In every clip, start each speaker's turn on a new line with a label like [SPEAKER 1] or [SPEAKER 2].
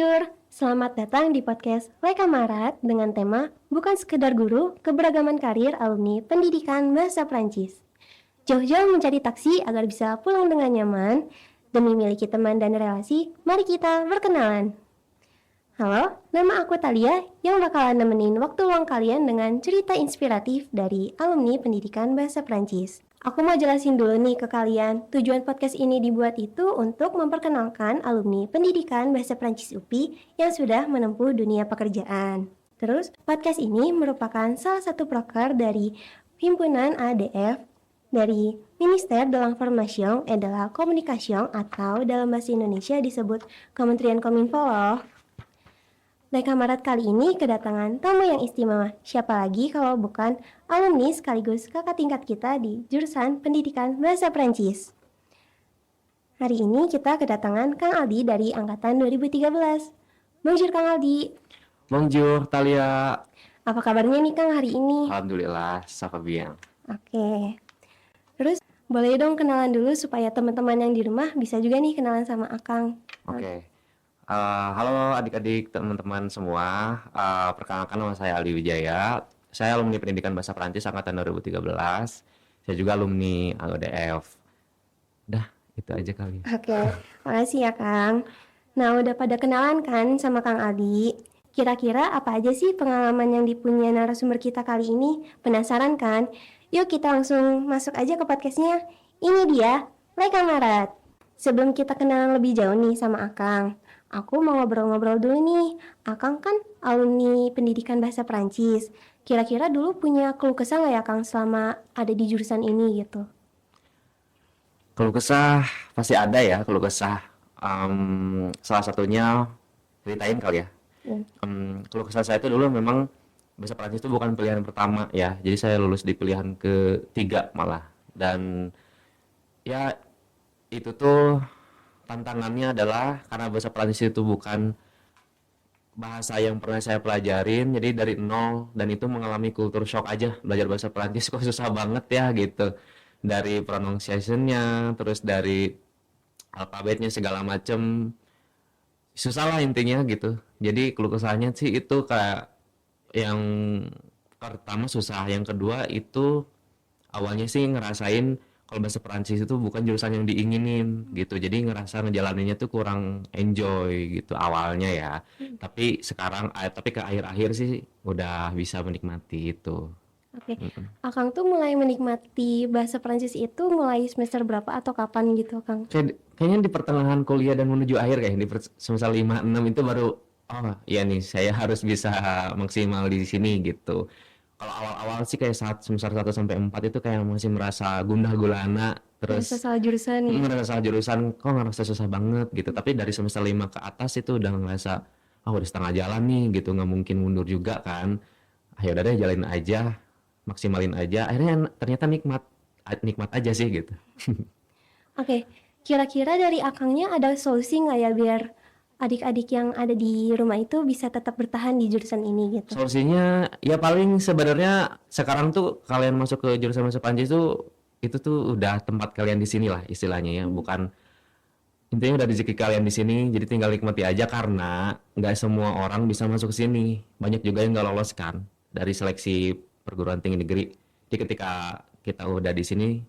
[SPEAKER 1] Bonjour, selamat datang di podcast Leka Marat dengan tema Bukan Sekedar Guru, Keberagaman Karir Alumni Pendidikan Bahasa Prancis. Jauh-jauh mencari taksi agar bisa pulang dengan nyaman. Demi miliki teman dan relasi, mari kita berkenalan. Halo, nama aku Talia yang bakalan nemenin waktu luang kalian dengan cerita inspiratif dari alumni Pendidikan Bahasa Prancis. Aku mau jelasin dulu nih ke kalian, tujuan podcast ini dibuat itu untuk memperkenalkan alumni Pendidikan Bahasa Prancis UPI yang sudah menempuh dunia pekerjaan. Terus, podcast ini merupakan salah satu proker dari Himpunan ADF dari Ministère de l'Information et de la Communication atau dalam bahasa Indonesia disebut Kementerian Kominfo loh. Leka Marat kali ini kedatangan tamu yang istimewa. Siapa lagi kalau bukan alumni sekaligus kakak tingkat kita di jurusan Pendidikan Bahasa Prancis. Hari ini kita kedatangan Kang Aldi dari angkatan 2013. Bonjour Kang Aldi.
[SPEAKER 2] Bonjour Talia.
[SPEAKER 1] Apa kabarnya nih Kang hari ini?
[SPEAKER 2] Alhamdulillah, ça va bien.
[SPEAKER 1] Oke. Terus boleh dong kenalan dulu supaya teman-teman yang di rumah bisa juga nih kenalan sama Akang.
[SPEAKER 2] Oke. Halo adik-adik teman-teman semua. Perkenalkan nama saya Aldi Wijaya. Saya alumni Pendidikan Bahasa Prancis angkatan 2013. Saya juga alumni AODF. Dah, itu aja kali.
[SPEAKER 1] Oke, makasih ya Kang. Nah, udah pada kenalan kan sama Kang Aldi? Kira-kira apa aja sih pengalaman yang dipunya narasumber kita kali ini? Penasaran kan? Yuk kita langsung masuk aja ke podcastnya. Ini dia, Leka Marat. Sebelum kita kenalan lebih jauh nih sama Akang, aku mau ngobrol-ngobrol dulu nih. Akang kan alumni Pendidikan Bahasa Prancis. Kira-kira dulu punya keluh kesah nggak ya Kang selama ada di jurusan ini gitu?
[SPEAKER 2] Keluh kesah pasti ada ya, keluh kesah. Salah satunya ceritain kali ya. Keluh kesah saya itu dulu memang bahasa Prancis itu bukan pilihan pertama ya. Jadi saya lulus di pilihan ketiga malah. Dan ya itu tuh tantangannya adalah karena bahasa Prancis itu bukan bahasa yang pernah saya pelajarin, jadi dari nol dan itu mengalami culture shock aja belajar bahasa Prancis kok susah banget ya gitu. Dari pronunciation-nya, terus dari alfabetnya segala macem susah lah intinya gitu. Jadi keluh kesahnya sih itu kayak yang pertama susah, yang kedua itu awalnya sih ngerasain kalau bahasa Perancis itu bukan jurusan yang diinginin gitu. Jadi ngerasa ngejalaninnya tuh kurang enjoy gitu awalnya ya. Tapi sekarang tapi ke akhir-akhir sih udah bisa menikmati itu.
[SPEAKER 1] Oke, Akang tuh mulai menikmati bahasa Prancis itu mulai semester berapa atau kapan gitu, Kang?
[SPEAKER 2] Kayaknya di pertengahan kuliah dan menuju akhir kayak di semester 5 6 itu baru oh iya nih saya harus bisa maksimal di sini gitu. Kalau awal-awal sih kayak saat semester 1 sampai 4 itu kayak masih merasa gundah gulana,
[SPEAKER 1] Merasa
[SPEAKER 2] terus
[SPEAKER 1] salah jurusan nih.
[SPEAKER 2] merasa salah jurusan, kok ngerasa susah banget gitu. Tapi dari semester 5 ke atas itu udah ngerasa, oh udah setengah jalan nih gitu, nggak mungkin mundur juga kan. Ah ya udah deh jalanin aja, maksimalin aja. Akhirnya ternyata nikmat aja sih gitu.
[SPEAKER 1] Oke, kira-kira dari Akangnya ada solusi nggak ya biar adik-adik yang ada di rumah itu bisa tetap bertahan di jurusan ini gitu?
[SPEAKER 2] Solusinya ya paling sebenarnya sekarang tuh kalian masuk ke jurusan bahasa Prancis tuh itu tuh udah tempat kalian di sini lah istilahnya ya, bukan intinya udah rezeki kalian di sini, jadi tinggal nikmati aja karena nggak semua orang bisa masuk ke sini. Banyak juga yang nggak lolos kan dari seleksi perguruan tinggi negeri. Jadi ketika kita udah di sini,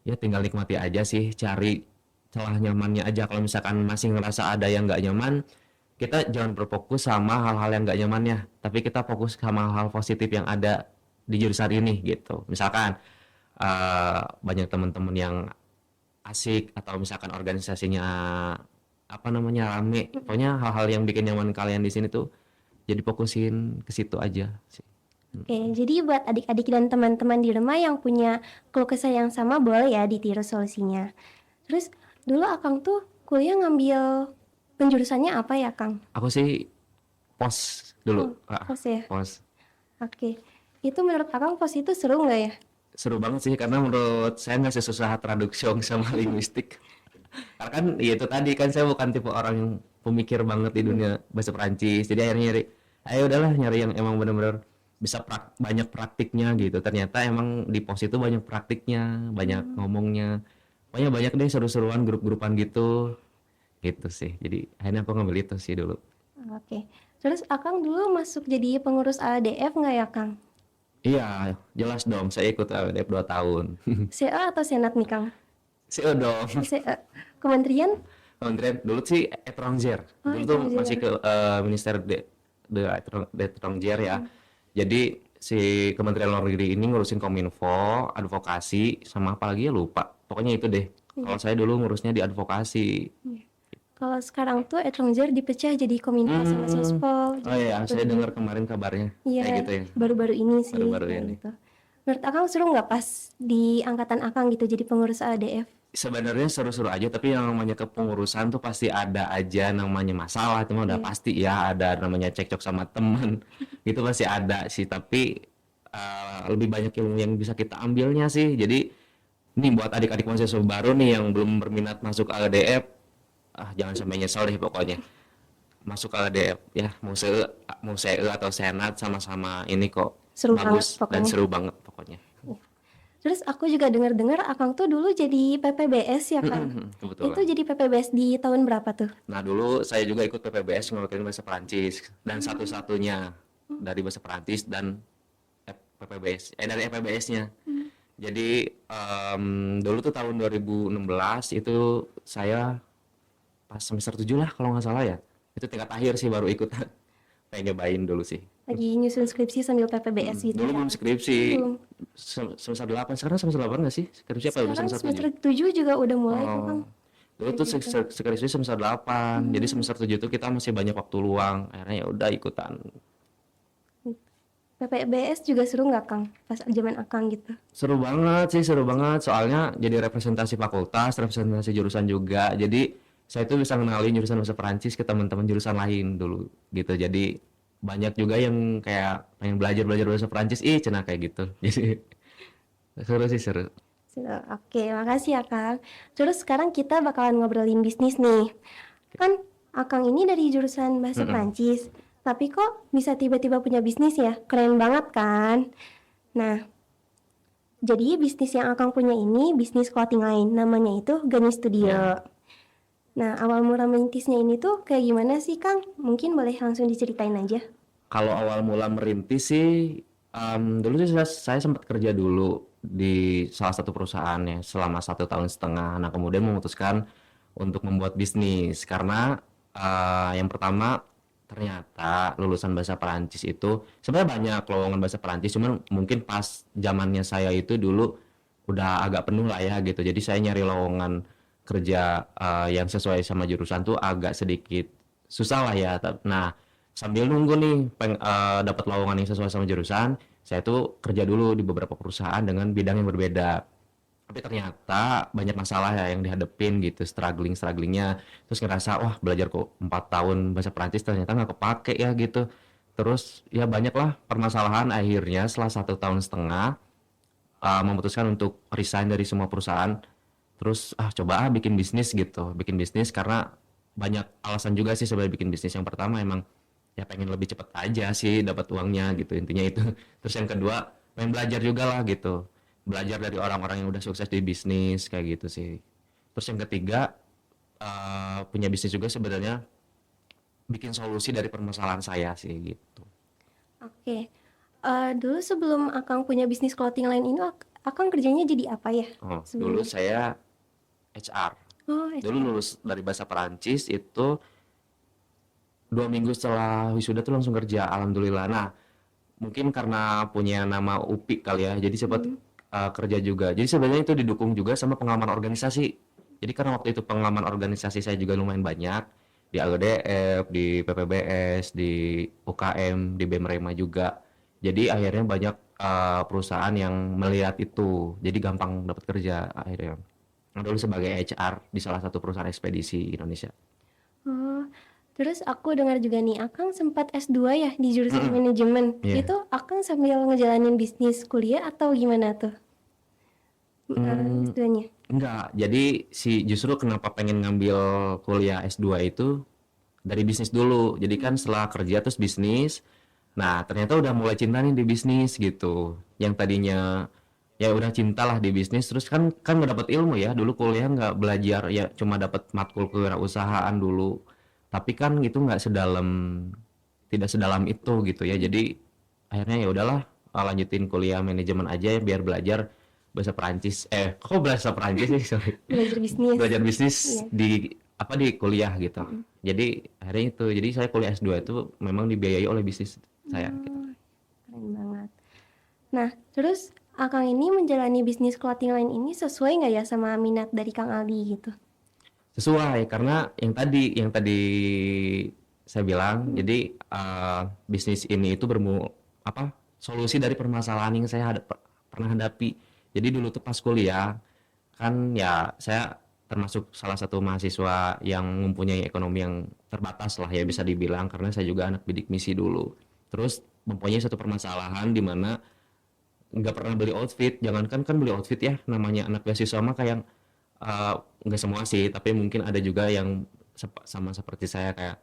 [SPEAKER 2] ya tinggal nikmati aja sih, cari celah nyamannya aja. Kalau misalkan masih ngerasa ada yang nggak nyaman, kita jangan berfokus sama hal-hal yang nggak nyamannya, tapi kita fokus sama hal-hal positif yang ada di jurusan ini gitu. Misalkan banyak teman-teman yang asik atau misalkan organisasinya apa namanya rame, pokoknya hal-hal yang bikin nyaman kalian di sini tuh jadi fokusin ke situ aja sih.
[SPEAKER 1] Oke, jadi buat adik-adik dan teman-teman di rumah yang punya keluh kesah yang sama boleh ya ditiru solusinya. Terus dulu Akang tuh kuliah ngambil penjurusannya apa ya Kang?
[SPEAKER 2] Aku sih pos dulu,
[SPEAKER 1] Pos ya?
[SPEAKER 2] pos.
[SPEAKER 1] Oke, itu menurut Akang pos itu seru nggak ya?
[SPEAKER 2] Seru banget sih karena menurut saya nggak sesusah traduksiong sama linguistik. Karena kan ya itu tadi kan saya bukan tipe orang yang pemikir banget di dunia bahasa Perancis. Jadi akhirnya nyari, ayo udahlah nyari yang emang benar-benar bisa banyak praktiknya gitu. Ternyata emang di pos itu banyak praktiknya, banyak ngomongnya. Pokoknya banyak deh seru-seruan grup-grupan gitu. Gitu sih. Jadi akhirnya aku ngambil itu sih dulu.
[SPEAKER 1] Oke. Terus Akang dulu masuk jadi pengurus ALDF nggak ya, Kang?
[SPEAKER 2] Iya, jelas dong, saya ikut LDF 2 tahun.
[SPEAKER 1] CA atau Senat nih, Kang?
[SPEAKER 2] CEO dong.
[SPEAKER 1] CA. Kementerian?
[SPEAKER 2] Kementerian dulu sih étranger.
[SPEAKER 1] Oh,
[SPEAKER 2] Dulu tuh masih
[SPEAKER 1] Étranger.
[SPEAKER 2] ke Minister de étranger ya. Jadi si Kementerian Luar Negeri ini ngurusin Kominfo, advokasi, sama apa lagi ya lupa. Pokoknya itu deh. Kalau
[SPEAKER 1] Iya.
[SPEAKER 2] saya dulu ngurusnya di advokasi.
[SPEAKER 1] Iya. Kalau sekarang tuh Étranger dipecah jadi Kominfo sama
[SPEAKER 2] Hmm.
[SPEAKER 1] Sospol,
[SPEAKER 2] Oh
[SPEAKER 1] jadi
[SPEAKER 2] iya,
[SPEAKER 1] satu
[SPEAKER 2] saya
[SPEAKER 1] di.
[SPEAKER 2] dengar kemarin kabarnya
[SPEAKER 1] Iya,
[SPEAKER 2] kayak gitu ya.
[SPEAKER 1] baru-baru ini sih
[SPEAKER 2] Baru-baru
[SPEAKER 1] kayak
[SPEAKER 2] ini.
[SPEAKER 1] gitu. Menurut Akang seru nggak pas di angkatan Akang gitu jadi pengurus ALDF?
[SPEAKER 2] Sebenarnya seru-seru aja, tapi yang namanya kepengurusan tuh pasti ada aja namanya masalah, itu mah udah
[SPEAKER 1] Iya.
[SPEAKER 2] pasti ya, ada namanya cekcok sama temen, itu pasti ada sih, tapi lebih banyak ilmu yang bisa kita ambilnya sih. Jadi nih buat adik-adik mahasiswa baru nih yang belum berminat masuk LDF, jangan sampai nyesel deh pokoknya. Masuk LDF ya, mau SE atau senat sama-sama ini kok
[SPEAKER 1] Seru banget
[SPEAKER 2] bagus dan
[SPEAKER 1] pokoknya.
[SPEAKER 2] seru banget pokoknya.
[SPEAKER 1] Iya. Terus aku juga dengar-dengar Akang tuh dulu jadi PPBS ya, Kang? Itu
[SPEAKER 2] Kebetulan.
[SPEAKER 1] jadi PPBS di tahun berapa tuh?
[SPEAKER 2] Nah, dulu saya juga ikut PPBS ngelakuin bahasa Perancis dan satu-satunya dari bahasa Perancis dan PPBS dari FPBS-nya. Jadi dulu tuh tahun 2016 itu saya pas semester 7 lah kalau nggak salah ya. Itu tingkat akhir sih baru ikut. Pengen nyobain dulu sih.
[SPEAKER 1] Lagi nyusun skripsi sambil PPBS gitu
[SPEAKER 2] Dulu
[SPEAKER 1] ya?
[SPEAKER 2] belum skripsi.
[SPEAKER 1] Belum.
[SPEAKER 2] Semester 8. Sekarang semester 8 nggak sih? Skripsi apa udah
[SPEAKER 1] Sekarang
[SPEAKER 2] semester
[SPEAKER 1] semester
[SPEAKER 2] 7?
[SPEAKER 1] 7 juga udah mulai kok, Kang.
[SPEAKER 2] Oh. Dulu tuh
[SPEAKER 1] Kayak gitu.
[SPEAKER 2] skripsi semester 8. Jadi semester 7 tuh kita masih banyak waktu luang. Akhirnya ya udah ikutan.
[SPEAKER 1] PPBS juga seru nggak, Kang? Pas zaman Akang gitu.
[SPEAKER 2] Seru banget sih, seru banget. Soalnya jadi representasi fakultas, representasi jurusan juga. Jadi saya tuh bisa ngenalin jurusan bahasa Perancis ke teman-teman jurusan lain dulu gitu. Jadi banyak juga yang kayak pengen belajar bahasa Perancis, cenah kayak gitu. Jadi seru sih seru.
[SPEAKER 1] Oke, makasih ya, Kang. Terus sekarang kita bakalan ngobrolin bisnis nih. Kan Akang ini dari jurusan bahasa
[SPEAKER 2] Mm-mm.
[SPEAKER 1] Prancis, tapi kok bisa tiba-tiba punya bisnis ya? Keren banget kan? Nah, jadi bisnis yang Akang punya ini bisnis clothing line, namanya itu Gani Studio.
[SPEAKER 2] Ya.
[SPEAKER 1] Nah, awal mula merintisnya ini tuh kayak gimana sih, Kang? Mungkin boleh langsung diceritain aja.
[SPEAKER 2] Kalau awal mula merintis sih, dulu sih saya sempat kerja dulu di salah satu perusahaan ya selama 1 tahun setengah. Nah, kemudian memutuskan untuk membuat bisnis karena yang pertama ternyata lulusan bahasa Perancis itu sebenarnya banyak lowongan bahasa Perancis, cuman mungkin pas zamannya saya itu dulu udah agak penuh lah ya gitu. Jadi saya nyari lowongan kerja yang sesuai sama jurusan tuh agak sedikit susah lah ya. Nah, sambil nunggu nih dapat lowongan yang sesuai sama jurusan, saya tuh kerja dulu di beberapa perusahaan dengan bidang yang berbeda. Tapi ternyata banyak masalah ya yang dihadepin gitu, strugglingnya. Terus ngerasa, wah belajar kok 4 tahun bahasa Perancis ternyata nggak kepake ya gitu. Terus ya banyak lah permasalahan akhirnya setelah 1 tahun setengah memutuskan untuk resign dari semua perusahaan. Terus coba bikin bisnis gitu, bikin bisnis karena banyak alasan juga sih sebenarnya bikin bisnis. Yang pertama emang ya pengen lebih cepet aja sih dapat uangnya gitu intinya itu. Terus yang kedua pengen belajar juga lah gitu, belajar dari orang-orang yang udah sukses di bisnis kayak gitu sih. Terus yang ketiga punya bisnis juga sebenarnya bikin solusi dari permasalahan saya sih gitu.
[SPEAKER 1] Oke. Dulu sebelum Akang punya bisnis clothing line ini, Akang kerjanya jadi apa ya
[SPEAKER 2] Dulu
[SPEAKER 1] sebelumnya?
[SPEAKER 2] saya HR.
[SPEAKER 1] Oh,
[SPEAKER 2] Dulu
[SPEAKER 1] HR.
[SPEAKER 2] lulus dari bahasa Perancis itu 2 minggu setelah wisuda tuh langsung kerja, alhamdulillah. Nah, mungkin karena punya nama UPI kali ya, jadi sempat kerja juga. Jadi sebenarnya itu didukung juga sama pengalaman organisasi. Jadi karena waktu itu pengalaman organisasi saya juga lumayan banyak di LDF, di PPBS, di UKM, di BEM Rema juga. Jadi akhirnya banyak perusahaan yang melihat itu, jadi gampang dapat kerja akhirnya. Nah, dulu sebagai HR di salah satu perusahaan ekspedisi Indonesia.
[SPEAKER 1] Oh, terus aku dengar juga nih, Akang sempat S2 ya di jurusan manajemen.
[SPEAKER 2] Iya.
[SPEAKER 1] Itu Akang sambil ngejalanin bisnis kuliah atau gimana tuh? S2-nya?
[SPEAKER 2] Enggak, jadi justru kenapa pengen ngambil kuliah S2 itu dari bisnis dulu. Jadi kan setelah kerja terus bisnis. Nah, ternyata udah mulai cinta nih di bisnis gitu. Yang tadinya ya udah cinta lah di bisnis, terus kan nggak dapat ilmu ya. Dulu kuliah nggak belajar ya, cuma dapat matkul kewirausahaan dulu. Tapi kan itu tidak sedalam itu gitu ya. Jadi akhirnya ya udahlah, lanjutin kuliah manajemen aja biar belajar bahasa Perancis. Kok bahasa Perancis sih? Sorry.
[SPEAKER 1] Belajar bisnis.
[SPEAKER 2] Belajar bisnis
[SPEAKER 1] Iya.
[SPEAKER 2] di kuliah gitu. Jadi akhirnya itu. Jadi saya kuliah S2 itu memang dibiayai oleh bisnis saya gitu.
[SPEAKER 1] Keren banget. Nah, terus Akang ini menjalani bisnis clothing line ini sesuai nggak ya sama minat dari Kang Aldi gitu?
[SPEAKER 2] Sesuai karena yang tadi saya bilang, jadi bisnis ini itu solusi dari permasalahan yang saya pernah hadapi. Jadi dulu tuh pas kuliah kan ya saya termasuk salah satu mahasiswa yang mempunyai ekonomi yang terbatas lah ya bisa dibilang, karena saya juga anak bidik misi dulu. Terus mempunyai satu permasalahan di mana nggak pernah beli outfit. Jangankan kan beli outfit ya, namanya anak beasiswa mah kayak nggak semua sih, tapi mungkin ada juga yang sama seperti saya, kayak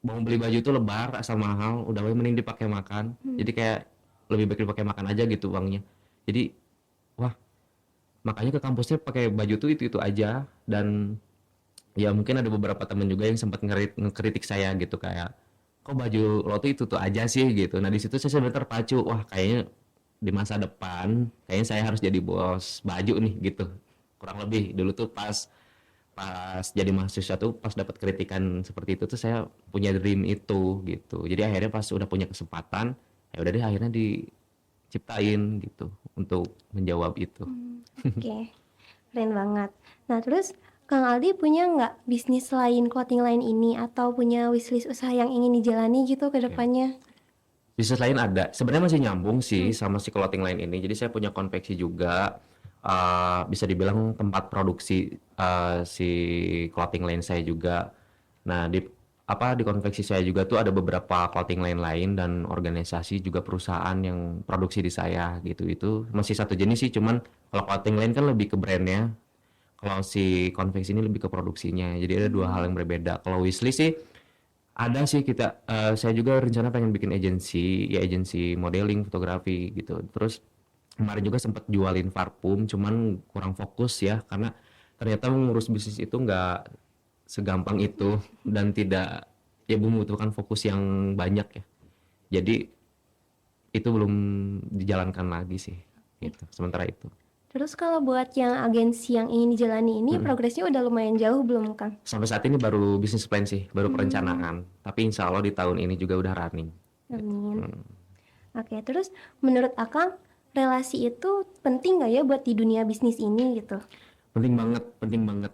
[SPEAKER 2] mau beli baju tuh lebar asal mahal, udah mending dipakai makan. Jadi kayak lebih baik dipakai makan aja gitu uangnya. Jadi wah, makanya ke kampusnya pakai baju tuh itu aja. Dan ya mungkin ada beberapa teman juga yang sempat ngekritik saya gitu, kayak kok baju lo tuh itu aja sih gitu. Nah di situ saya sebenarnya terpacu, wah kayaknya di masa depan kayaknya saya harus jadi bos baju nih gitu. Kurang lebih dulu tuh pas pas jadi mahasiswa tuh, pas dapat kritikan seperti itu tuh saya punya dream itu gitu. Jadi akhirnya pas udah punya kesempatan, ya udah deh akhirnya diciptain gitu untuk menjawab itu.
[SPEAKER 1] Oke, keren banget. Nah, terus Kang Aldi punya nggak bisnis lain clothing line ini atau punya wishlist usaha yang ingin dijalani gitu ke depannya?
[SPEAKER 2] Bisnis lain ada, sebenarnya masih nyambung sih sama si clothing line ini. Jadi saya punya konveksi juga, bisa dibilang tempat produksi si clothing line saya juga. Nah di konveksi saya juga tuh ada beberapa clothing line lain dan organisasi juga perusahaan yang produksi di saya gitu. Itu masih satu jenis sih, cuman kalau clothing line kan lebih ke brandnya, kalau si konveksi ini lebih ke produksinya. Jadi ada dua hal yang berbeda. Kalau wishlist sih ada sih, saya juga rencana pengen bikin agensi modeling, fotografi gitu. Terus kemarin juga sempat jualin parfum, cuman kurang fokus ya, karena ternyata mengurus bisnis itu nggak segampang itu dan tidak, ya membutuhkan fokus yang banyak ya. Jadi itu belum dijalankan lagi sih gitu. Sementara itu.
[SPEAKER 1] Terus kalau buat yang agensi yang ingin dijalani ini progresnya udah lumayan jauh belum, Kang?
[SPEAKER 2] Sampai saat ini baru bisnis plan sih, baru perencanaan. Tapi insya Allah di tahun ini juga udah running.
[SPEAKER 1] Amin. Oke, terus menurut Akang relasi itu penting nggak ya buat di dunia bisnis ini gitu?
[SPEAKER 2] Penting banget, penting banget.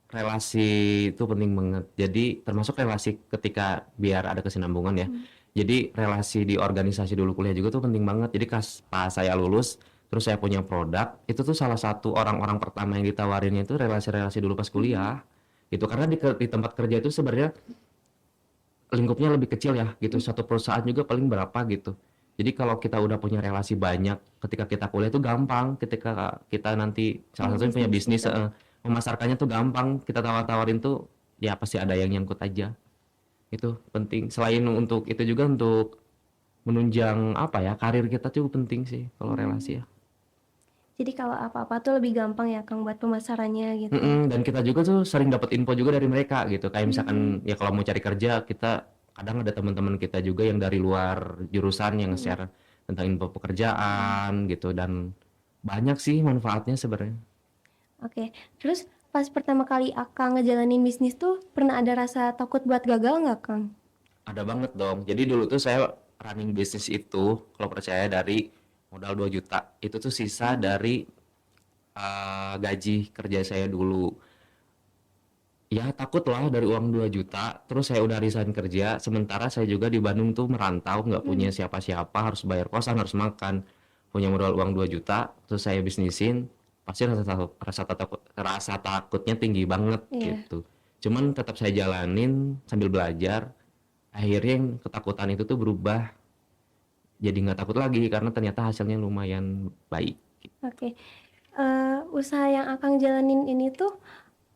[SPEAKER 2] Relasi itu penting banget. Jadi termasuk relasi ketika biar ada kesinambungan ya. Jadi relasi di organisasi dulu kuliah juga tuh penting banget. Jadi pas saya lulus, terus saya punya produk, itu tuh salah satu orang-orang pertama yang ditawarinnya itu relasi-relasi dulu pas kuliah. Gitu, karena di tempat kerja itu sebenarnya lingkupnya lebih kecil ya gitu. Satu perusahaan juga paling berapa gitu. Jadi kalau kita udah punya relasi banyak ketika kita kuliah itu gampang. Ketika kita nanti salah satunya punya bisnis, memasarkannya tuh gampang. Kita tawarin tuh ya pasti ada yang nyangkut aja. Itu penting. Selain untuk itu juga untuk menunjang karir kita tuh penting sih kalau relasi ya.
[SPEAKER 1] Jadi kalau apa-apa tuh lebih gampang ya Kang buat pemasarannya gitu.
[SPEAKER 2] Dan kita juga tuh sering dapat info juga dari mereka gitu. Kayak misalkan ya kalau mau cari kerja, kita kadang ada teman-teman kita juga yang dari luar jurusan yang share tentang info pekerjaan gitu, dan banyak sih manfaatnya sebenarnya.
[SPEAKER 1] Oke, terus pas pertama kali Akang ngejalanin bisnis tuh pernah ada rasa takut buat gagal nggak Kang?
[SPEAKER 2] Ada banget dong. Jadi dulu tuh saya running bisnis itu, kalau percaya, dari modal 2 juta. Itu tuh sisa dari gaji kerja saya dulu. Ya takut lah dari uang 2 juta, terus saya udah resign kerja, sementara saya juga di Bandung tuh merantau, nggak punya siapa-siapa, harus bayar kosan, harus makan, punya modal uang 2 juta, terus saya bisnisin, pasti rasa takutnya tinggi banget gitu. Cuman tetap saya jalanin sambil belajar, akhirnya yang ketakutan itu tuh berubah jadi nggak takut lagi karena ternyata hasilnya lumayan baik.
[SPEAKER 1] Oke, usaha yang Akang jalanin ini tuh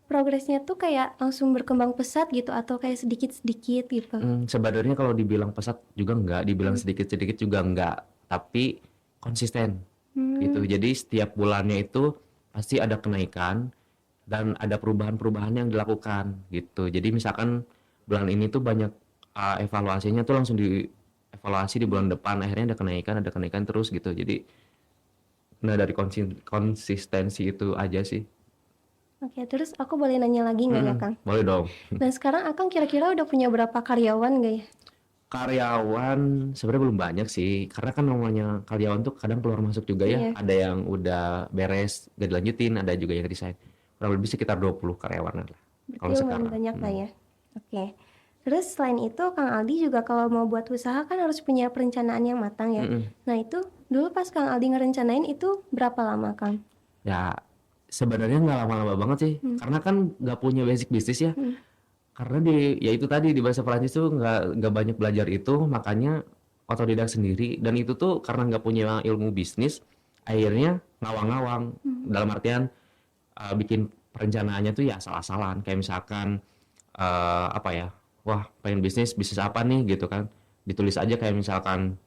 [SPEAKER 1] progresnya tuh kayak langsung berkembang pesat gitu atau kayak sedikit-sedikit gitu?
[SPEAKER 2] Sebenarnya kalau dibilang pesat juga enggak, dibilang sedikit-sedikit juga enggak, tapi konsisten gitu. Jadi setiap bulannya itu pasti ada kenaikan dan ada perubahan-perubahan yang dilakukan gitu. Jadi misalkan bulan ini tuh banyak evaluasinya tuh langsung dievaluasi di bulan depan, akhirnya ada kenaikan terus gitu. Jadi nah dari konsistensi itu aja sih.
[SPEAKER 1] Oke, terus aku boleh nanya lagi nggak ya, Kang?
[SPEAKER 2] Boleh dong.
[SPEAKER 1] Nah, sekarang Akang kira-kira udah punya berapa karyawan nggak ya?
[SPEAKER 2] Karyawan sebenarnya belum banyak sih, karena kan namanya karyawan tuh kadang keluar masuk juga ya.
[SPEAKER 1] Iya,
[SPEAKER 2] Ada yang udah beres, gak dilanjutin, ada juga yang resign. Kurang lebih sekitar 20 karyawan lah
[SPEAKER 1] berarti
[SPEAKER 2] kalau
[SPEAKER 1] lumayan
[SPEAKER 2] sekarang.
[SPEAKER 1] banyak lah ya. Oke. Terus selain itu, Kang Aldi juga kalau mau buat usaha kan harus punya perencanaan yang matang ya.
[SPEAKER 2] Mm-mm.
[SPEAKER 1] Nah, itu dulu pas Kang Aldi ngerencanain itu berapa lama, Kang?
[SPEAKER 2] Ya sebenarnya nggak lama-lama banget sih, karena kan nggak punya basic bisnis ya.
[SPEAKER 1] Hmm.
[SPEAKER 2] Karena ya itu tadi di bahasa Perancis tuh nggak banyak belajar itu, makanya otodidak sendiri. Dan itu tuh karena nggak punya ilmu bisnis, akhirnya ngawang-ngawang. Dalam artian bikin perencanaannya tuh ya asal-asalan. Kayak misalkan apa ya, wah pengen bisnis apa nih gitu kan. Ditulis aja kayak misalkan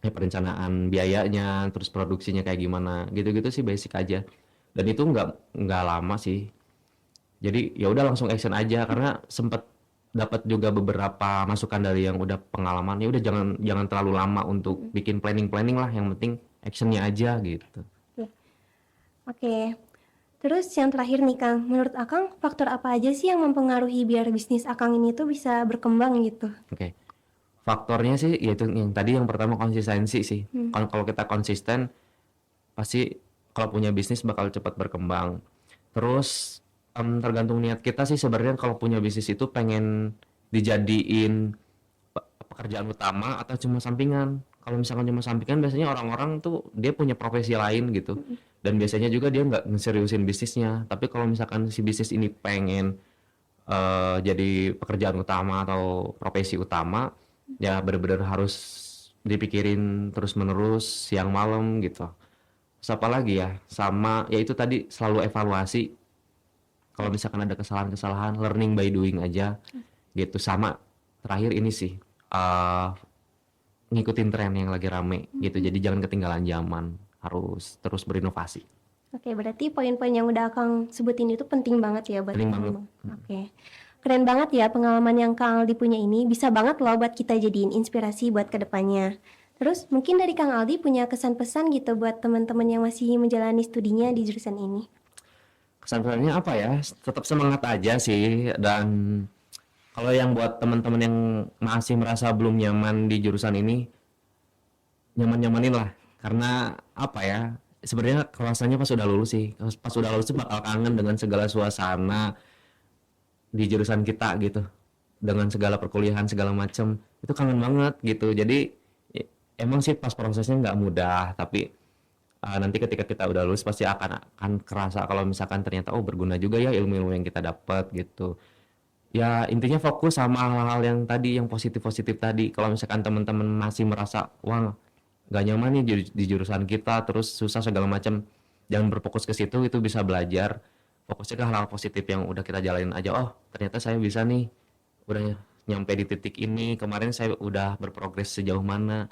[SPEAKER 2] perencanaan biayanya, terus produksinya kayak gimana, gitu-gitu sih basic aja. Dan itu nggak lama sih. Jadi ya udah langsung action aja karena sempet dapat juga beberapa masukan dari yang udah pengalaman. Ya udah jangan jangan terlalu lama untuk bikin planning lah, yang penting actionnya aja gitu.
[SPEAKER 1] Oke. Oke. Terus yang terakhir nih, Kang, menurut Akang faktor apa aja sih yang mempengaruhi biar bisnis Akang ini tuh bisa berkembang gitu?
[SPEAKER 2] Oke. Faktornya sih yaitu yang tadi, yang pertama konsistensi sih. Kalau kita konsisten pasti kalau punya bisnis bakal cepat berkembang. Terus tergantung niat kita sih sebenarnya. Kalau punya bisnis itu pengen dijadiin pekerjaan utama atau cuma sampingan. Kalau misalkan cuma sampingan, biasanya orang-orang tuh dia punya profesi lain gitu. Dan biasanya juga dia nggak seriusin bisnisnya. Tapi kalau misalkan si bisnis ini pengen jadi pekerjaan utama atau profesi utama, ya bener-bener harus dipikirin terus-menerus siang malam gitu. Terus apa lagi ya? Sama ya itu tadi, selalu evaluasi. Kalau misalkan ada kesalahan-kesalahan, learning by doing aja gitu. Sama terakhir ini sih, ngikutin tren yang lagi rame gitu. Jadi jangan ketinggalan zaman, harus terus berinovasi.
[SPEAKER 1] Oke, berarti poin-poin yang udah Kang sebutin itu penting banget ya buat
[SPEAKER 2] Penting
[SPEAKER 1] Kang.
[SPEAKER 2] banget.
[SPEAKER 1] Oke. Keren banget ya pengalaman yang Kang Aldi punya ini. Bisa banget loh buat kita jadiin inspirasi buat kedepannya. Terus mungkin dari Kang Aldi punya kesan pesan gitu buat teman-teman yang masih menjalani studinya di jurusan ini.
[SPEAKER 2] Kesan-pesannya apa ya? Tetap semangat aja sih. Dan kalau yang buat teman-teman yang masih merasa belum nyaman di jurusan ini, nyaman-nyamanin lah. Karena apa ya? Sebenarnya rasanya pas udah lulus sih. Pas udah lulus tuh bakal kangen dengan segala suasana di jurusan kita gitu. Dengan segala perkuliahan segala macem. Itu kangen banget gitu. Jadi emang sih pas prosesnya nggak mudah, tapi nanti ketika kita udah lulus pasti akan kerasa kalau misalkan ternyata berguna juga ya ilmu-ilmu yang kita dapat gitu. Ya intinya fokus sama hal-hal yang tadi, yang positif-positif tadi. Kalau misalkan teman-teman masih merasa wah nggak nyaman nih di jurusan kita, terus susah segala macam, jangan berfokus ke situ. Itu bisa belajar, fokusnya ke hal-hal positif yang udah kita jalanin aja. Oh ternyata saya bisa nih, udah nyampe di titik ini, kemarin saya udah berprogres sejauh mana.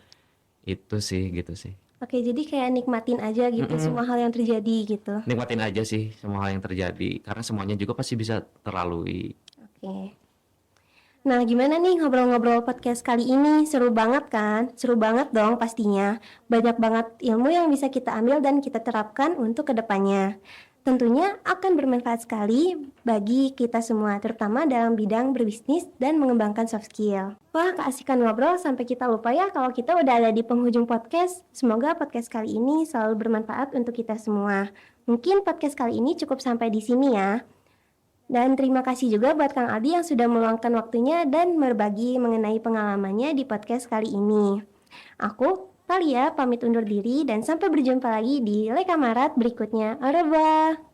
[SPEAKER 2] Itu sih gitu sih.
[SPEAKER 1] Oke, jadi kayak nikmatin aja gitu semua hal yang terjadi gitu.
[SPEAKER 2] Nikmatin aja sih semua hal yang terjadi, karena semuanya juga pasti bisa terlalui.
[SPEAKER 1] Oke. Nah, gimana nih ngobrol-ngobrol podcast kali ini? Seru banget kan? Seru banget dong pastinya. Banyak banget ilmu yang bisa kita ambil dan kita terapkan untuk kedepannya. Tentunya akan bermanfaat sekali bagi kita semua, terutama dalam bidang berbisnis dan mengembangkan soft skill. Wah, keasikan ngobrol sampai kita lupa ya kalau kita udah ada di penghujung podcast. Semoga podcast kali ini selalu bermanfaat untuk kita semua. Mungkin podcast kali ini cukup sampai di sini ya. Dan terima kasih juga buat Kang Aldi yang sudah meluangkan waktunya dan berbagi mengenai pengalamannya di podcast kali ini. Aku, Talia, pamit undur diri dan sampai berjumpa lagi di Lekamarat berikutnya. Au revoir!